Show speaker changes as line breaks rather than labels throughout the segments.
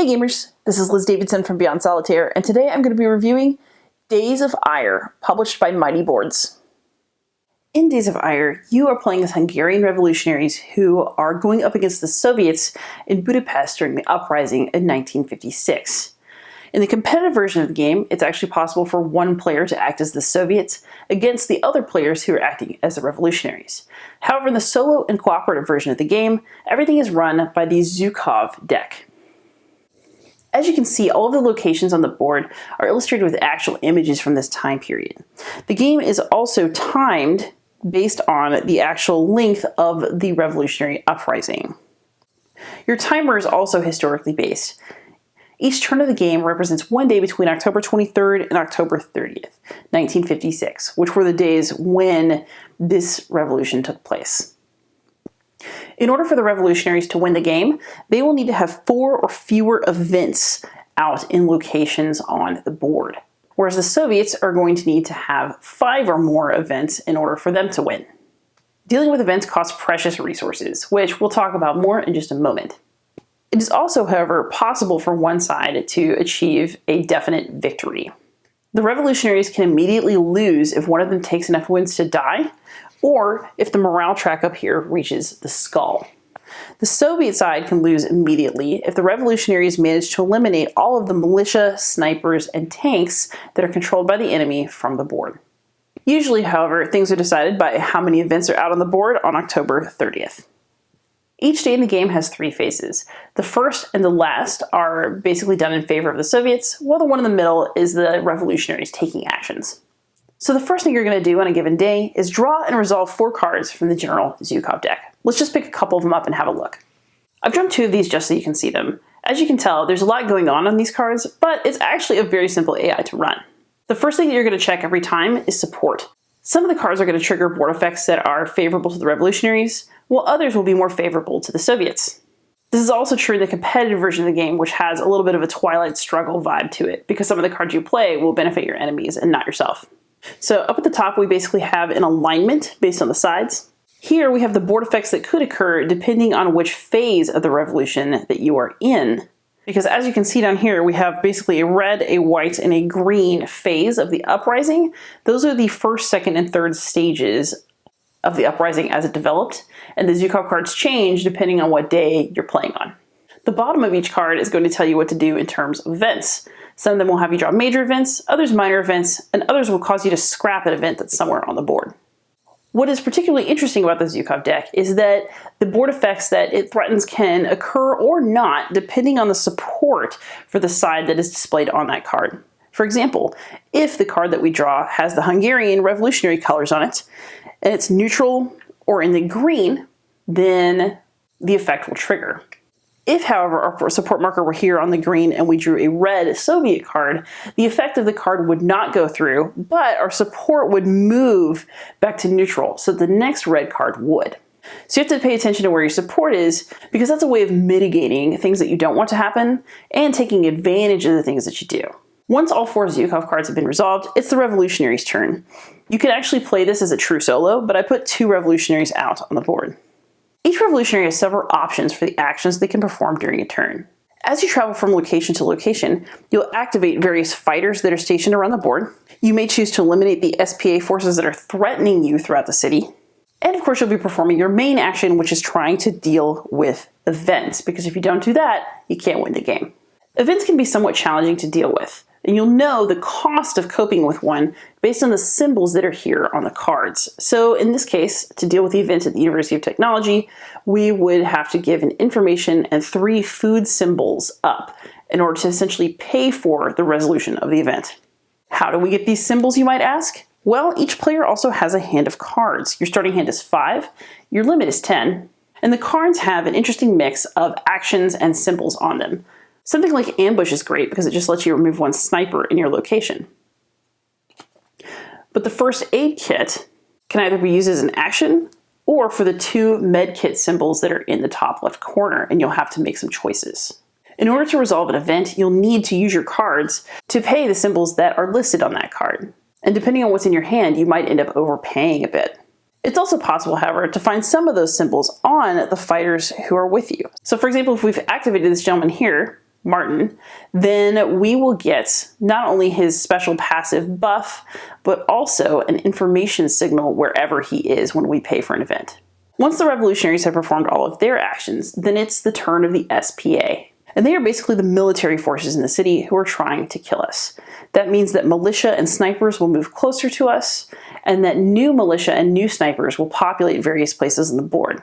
Hey gamers, this is Liz Davidson from Beyond Solitaire, and today I'm going to be reviewing Days of Ire, published by Mighty Boards. In Days of Ire, you are playing as Hungarian revolutionaries who are going up against the Soviets in Budapest during the uprising in 1956. In the competitive version of the game, it's actually possible for one player to act as the Soviets against the other players who are acting as the revolutionaries. However, in the solo and cooperative version of the game, everything is run by the Zhukov deck. As you can see, all of the locations on the board are illustrated with actual images from this time period. The game is also timed based on the actual length of the revolutionary uprising. Your timer is also historically based. Each turn of the game represents one day between October 23rd and October 30th, 1956, which were the days when this revolution took place. In order for the revolutionaries to win the game, they will need to have 4 or fewer events out in locations on the board, whereas the Soviets are going to need to have 5 or more events in order for them to win. Dealing with events costs precious resources, which we'll talk about more in just a moment. It is also, however, possible for one side to achieve a definite victory. The revolutionaries can immediately lose if one of them takes enough wins to die, or if the morale track up here reaches the skull. The Soviet side can lose immediately if the revolutionaries manage to eliminate all of the militia, snipers, and tanks that are controlled by the enemy from the board. Usually, however, things are decided by how many events are out on the board on October 30th. Each day in the game has 3 phases. The first and the last are basically done in favor of the Soviets, while the one in the middle is the revolutionaries taking actions. So the first thing you're going to do on a given day is draw and resolve 4 cards from the general Zhukov deck. Let's just pick a couple of them up and have a look. I've drawn 2 of these just so you can see them. As you can tell, there's a lot going on these cards, but it's actually a very simple AI to run. The first thing that you're going to check every time is support. Some of the cards are going to trigger board effects that are favorable to the revolutionaries, while others will be more favorable to the Soviets. This is also true in the competitive version of the game, which has a little bit of a Twilight Struggle vibe to it, because some of the cards you play will benefit your enemies and not yourself. So up at the top, we basically have an alignment based on the sides. Here we have the board effects that could occur depending on which phase of the revolution that you are in. Because as you can see down here, we have basically a red, a white, and a green phase of the uprising. Those are the first, second, and third stages of the uprising as it developed. And the Zhukov cards change depending on what day you're playing on. The bottom of each card is going to tell you what to do in terms of events. Some of them will have you draw major events, others minor events, and others will cause you to scrap an event that's somewhere on the board. What is particularly interesting about the Zhukov deck is that the board effects that it threatens can occur or not depending on the support for the side that is displayed on that card. For example, if the card that we draw has the Hungarian revolutionary colors on it, and it's neutral or in the green, then the effect will trigger. If, however, our support marker were here on the green and we drew a red Soviet card, the effect of the card would not go through, but our support would move back to neutral, so the next red card would. So you have to pay attention to where your support is, because that's a way of mitigating things that you don't want to happen and taking advantage of the things that you do. Once all 4 Zhukov cards have been resolved, it's the revolutionaries' turn. You could actually play this as a true solo, but I put 2 revolutionaries out on the board. Each revolutionary has several options for the actions they can perform during a turn. As you travel from location to location, you'll activate various fighters that are stationed around the board. You may choose to eliminate the SPA forces that are threatening you throughout the city. And of course, you'll be performing your main action, which is trying to deal with events, because if you don't do that, you can't win the game. Events can be somewhat challenging to deal with, and you'll know the cost of coping with one based on the symbols that are here on the cards. So in this case, to deal with the event at the University of Technology, we would have to give an information and 3 food symbols up in order to essentially pay for the resolution of the event. How do we get these symbols, you might ask? Well, each player also has a hand of cards. Your starting hand is 5, your limit is 10, and the cards have an interesting mix of actions and symbols on them. Something like ambush is great because it just lets you remove 1 sniper in your location. But the first aid kit can either be used as an action or for the 2 med kit symbols that are in the top left corner, and you'll have to make some choices. In order to resolve an event, you'll need to use your cards to pay the symbols that are listed on that card. And depending on what's in your hand, you might end up overpaying a bit. It's also possible, however, to find some of those symbols on the fighters who are with you. So for example, if we've activated this gentleman here, Martin, then we will get not only his special passive buff, but also an information signal wherever he is when we pay for an event. Once the revolutionaries have performed all of their actions, then it's the turn of the SPA. And they are basically the military forces in the city who are trying to kill us. That means that militia and snipers will move closer to us, and that new militia and new snipers will populate various places on the board.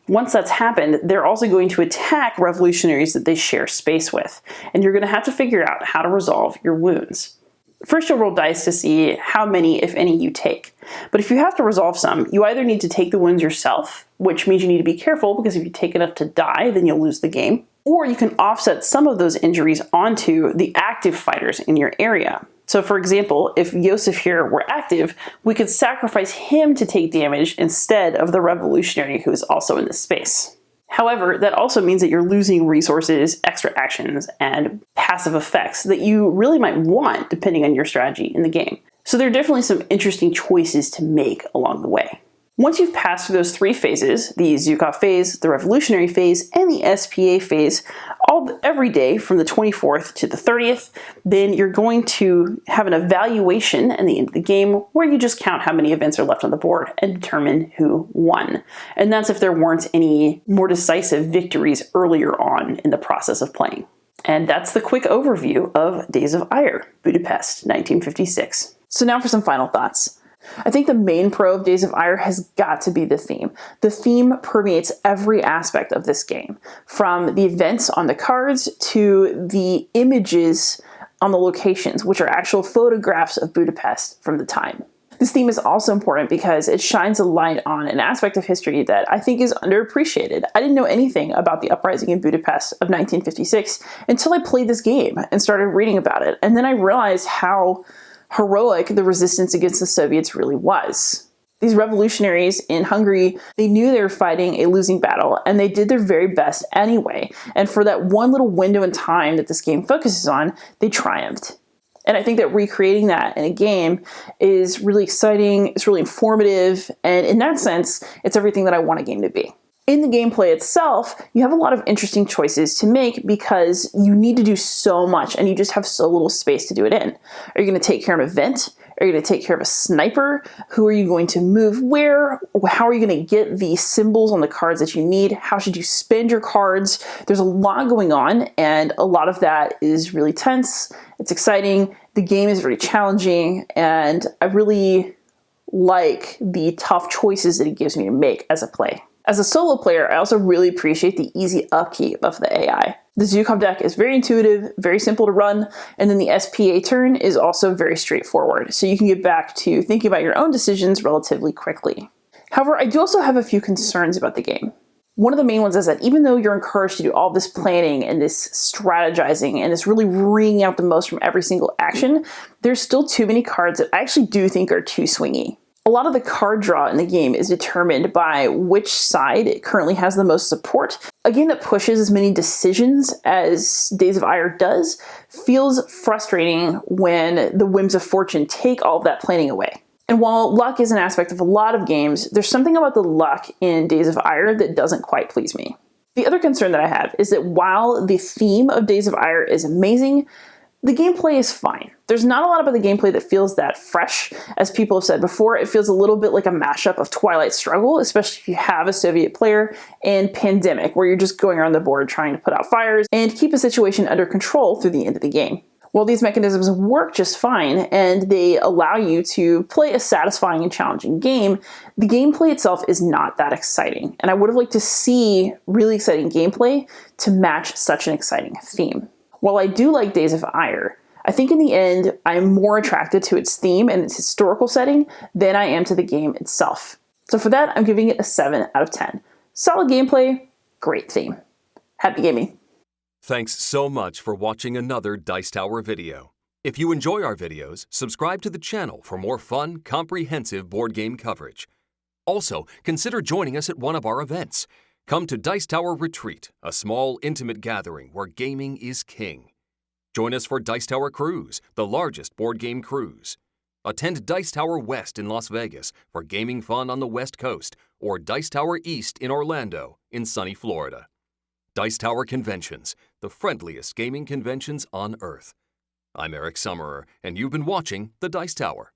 Once that's happened, they're also going to attack revolutionaries that they share space with, and you're going to have to figure out how to resolve your wounds. First, you'll roll dice to see how many, if any, you take. But if you have to resolve some, you either need to take the wounds yourself, which means you need to be careful because if you take enough to die, then you'll lose the game. Or you can offset some of those injuries onto the active fighters in your area. So for example, if Yosef here were active, we could sacrifice him to take damage instead of the revolutionary who is also in this space. However, that also means that you're losing resources, extra actions, and passive effects that you really might want depending on your strategy in the game. So there are definitely some interesting choices to make along the way. Once you've passed through those three phases, the Zhukov phase, the revolutionary phase, and the SPA phase, every day from the 24th to the 30th, then you're going to have an evaluation at the end of the game where you just count how many events are left on the board and determine who won. And that's if there weren't any more decisive victories earlier on in the process of playing. And that's the quick overview of Days of Ire, Budapest, 1956. So now for some final thoughts. I think the main pro of Days of Ire has got to be the theme. The theme permeates every aspect of this game, from the events on the cards to the images on the locations, which are actual photographs of Budapest from the time. This theme is also important because it shines a light on an aspect of history that I think is underappreciated. I didn't know anything about the uprising in Budapest of 1956 until I played this game and started reading about it, and then I realized how heroic the resistance against the Soviets really was. These revolutionaries in Hungary, they knew they were fighting a losing battle, and they did their very best anyway. And for that one little window in time that this game focuses on, they triumphed. And I think that recreating that in a game is really exciting, it's really informative, and in that sense, it's everything that I want a game to be. In the gameplay itself, you have a lot of interesting choices to make because you need to do so much and you just have so little space to do it in. Are you going to take care of an event? Are you going to take care of a sniper? Who are you going to move where? How are you going to get the symbols on the cards that you need? How should you spend your cards? There's a lot going on, and a lot of that is really tense. It's exciting. The game is very challenging, and I really like the tough choices that it gives me to make as a play. As a solo player, I also really appreciate the easy upkeep of the AI. The Zhukov deck is very intuitive, very simple to run, and then the SPA turn is also very straightforward, so you can get back to thinking about your own decisions relatively quickly. However, I do also have a few concerns about the game. One of the main ones is that even though you're encouraged to do all this planning and this strategizing and this really wringing out the most from every single action, there's still too many cards that I actually do think are too swingy. A lot of the card draw in the game is determined by which side it currently has the most support. A game that pushes as many decisions as Days of Ire does feels frustrating when the whims of fortune take all of that planning away. And while luck is an aspect of a lot of games, there's something about the luck in Days of Ire that doesn't quite please me. The other concern that I have is that while the theme of Days of Ire is amazing, the gameplay is fine. There's not a lot about the gameplay that feels that fresh. As people have said before, it feels a little bit like a mashup of Twilight Struggle, especially if you have a Soviet player, and Pandemic, where you're just going around the board trying to put out fires and keep a situation under control through the end of the game. While these mechanisms work just fine and they allow you to play a satisfying and challenging game, the gameplay itself is not that exciting. And I would have liked to see really exciting gameplay to match such an exciting theme. While I do like Days of Ire, I think in the end, I'm more attracted to its theme and its historical setting than I am to the game itself. So for that, I'm giving it a 7 out of 10. Solid gameplay, great theme. Happy gaming.
Thanks so much for watching another Dice Tower video. If you enjoy our videos, subscribe to the channel for more fun, comprehensive board game coverage. Also, consider joining us at one of our events. Come to Dice Tower Retreat, a small, intimate gathering where gaming is king. Join us for Dice Tower Cruise, the largest board game cruise. Attend Dice Tower West in Las Vegas for gaming fun on the West Coast, or Dice Tower East in Orlando in sunny Florida. Dice Tower Conventions, the friendliest gaming conventions on Earth. I'm Eric Summerer, and you've been watching The Dice Tower.